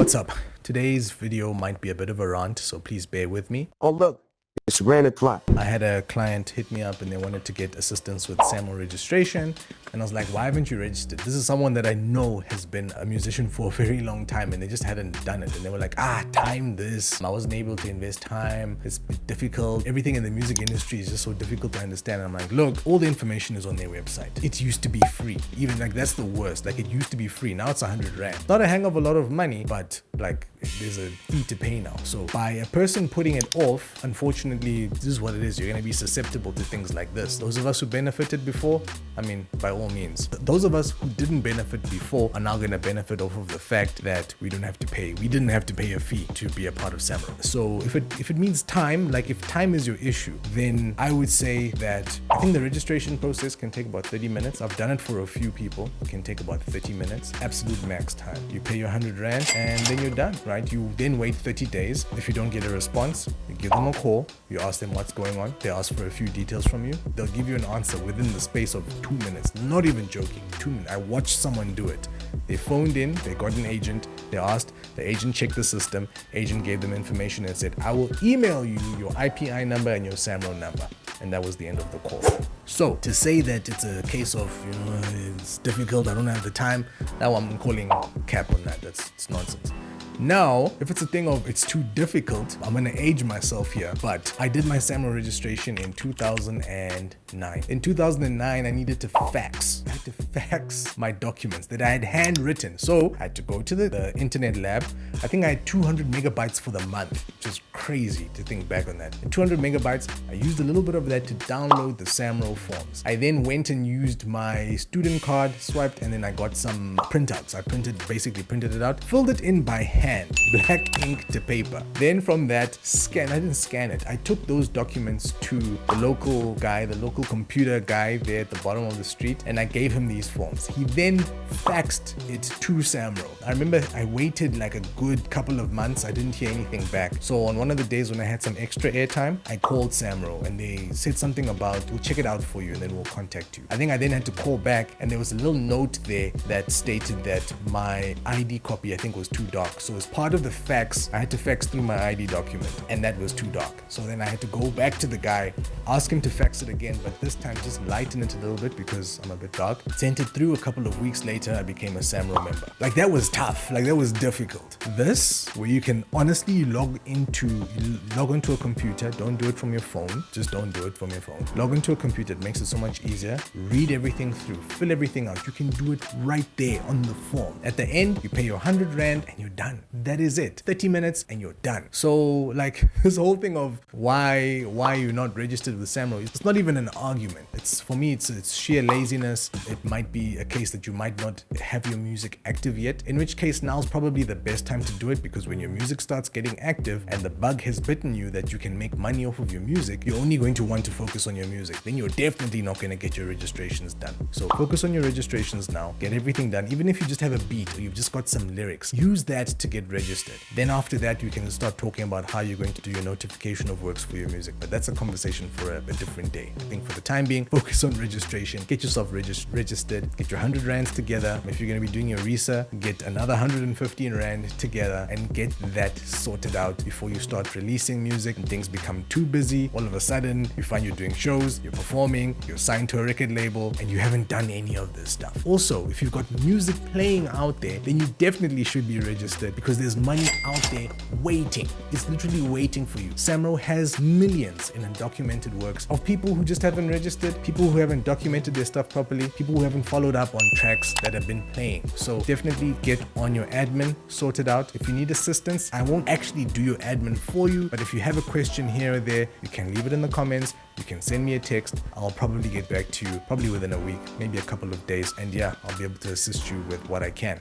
What's up? Today's video might be a bit of a rant, so please bear with me. Oh, look, it's ran o'clock. I had a client hit me up and they wanted to get assistance with SAMRO registration. And I was like, why haven't you registered? This is someone that I know has been a musician for a very long time and they just hadn't done it. And they were like, time this. I wasn't able to invest time. It's difficult. Everything in the music industry is just so difficult to understand. And I'm like, look, all the information is on their website. It used to be free. Even like, that's the worst. Like, it used to be free. Now it's 100 Rand. Not a hang of a lot of money, but like, there's a fee to pay now. So by a person putting it off, unfortunately, this is what it is. You're going to be susceptible to things like this. Those of us who benefited before, I mean, by all means. Those of us who didn't benefit before are now going to benefit off of the fact that we don't have to pay. We didn't have to pay a fee to be a part of SAMRO. So if it means time, like if time is your issue, then I would say that I think the registration process can take about 30 minutes. I've done it for a few people. It can take about 30 minutes. Absolute max time. You pay your 100 Rand and then you're done, right? You then wait 30 days. If you don't get a response, you give them a call. You ask them what's going on. They ask for a few details from you. They'll give you an answer within the space of 2 minutes. Not even joking, 2 minutes. I watched someone do it. They phoned in, they got an agent, they asked, the agent checked the system, agent gave them information and said, I will email you your IPI number and your SAMRO number. And that was the end of the call. So to say that it's a case of, it's difficult, I don't have the time, now I'm calling cap on that. It's nonsense. Now, if it's a thing of it's too difficult, I'm gonna age myself here, but I did my SAMRO registration in 2009. In 2009, I needed to fax. I had to fax my documents that I had handwritten. So I had to go to the internet lab. I think I had 200 megabytes for the month, which is crazy to think back on that. And 200 megabytes, I used a little bit of that to download the SAMRO forms. I then went and used my student card, swiped, and then I got some printouts. I basically printed it out, filled it in by hand, black ink to paper. Then from that, I didn't scan it. I took those documents to the local guy, the local computer guy there at the bottom of the street, and I gave him these forms. He then faxed it to SAMRO. I remember I waited like a good couple of months. I didn't hear anything back. So on one of the days when I had some extra airtime, I called SAMRO and they said something about, we'll check it out for you and then we'll contact you. I think I then had to call back and there was a little note there that stated that my ID copy, I think, was too dark. So as part of the fax, I had to fax through my ID document and that was too dark. So then I had to go back to the guy, ask him to fax it again, but this time just lighten it a little bit because I'm a bit dark. Sent it through. A couple of weeks later, I became a SAMRO member. Like, that was tough. Like, that was difficult. This, where you can honestly log onto a computer, don't do it from your phone. Just don't do it from your phone. Log into a computer, it makes it so much easier. Read everything through, fill everything out. You can do it right there on the form. At the end, you pay your 100 Rand and you're done. That is it. 30 minutes and you're done. So like, this whole thing of why you're not registered with SAMRO, it's not even an argument. For me, it's sheer laziness. It might be a case that you might not have your music active yet, in which case now's probably the best time to do it, because when your music starts getting active and the bug has bitten you that you can make money off of your music, you're only going to want to focus on your music. Then you're definitely not going to get your registrations done. So focus on your registrations now, get everything done. Even if you just have a beat or you've just got some lyrics, use that to get registered. Then after that, you can start talking about how you're going to do your notification of works for your music. But that's a conversation for a different day. I think for the time being, focus on registration, get yourself registered, get your 100 Rands together. If you're going to be doing your RESA, get another 115 Rand together and get that sorted out before you start releasing music and things become too busy. All of a sudden, you find you're doing shows, you're performing, you're signed to a record label, and you haven't done any of this stuff. Also, if you've got music playing out there, then you definitely should be registered, because there's money out there waiting. It's literally waiting for you. SAMRO has millions in undocumented works of people who just haven't registered, people who haven't documented their stuff properly, people who haven't followed up on tracks that have been playing. So definitely get on your admin, sort it out. If you need assistance, I won't actually do your admin for you, but if you have a question here or there, you can leave it in the comments. You can send me a text. I'll probably get back to you probably within a week, maybe a couple of days. And yeah, I'll be able to assist you with what I can.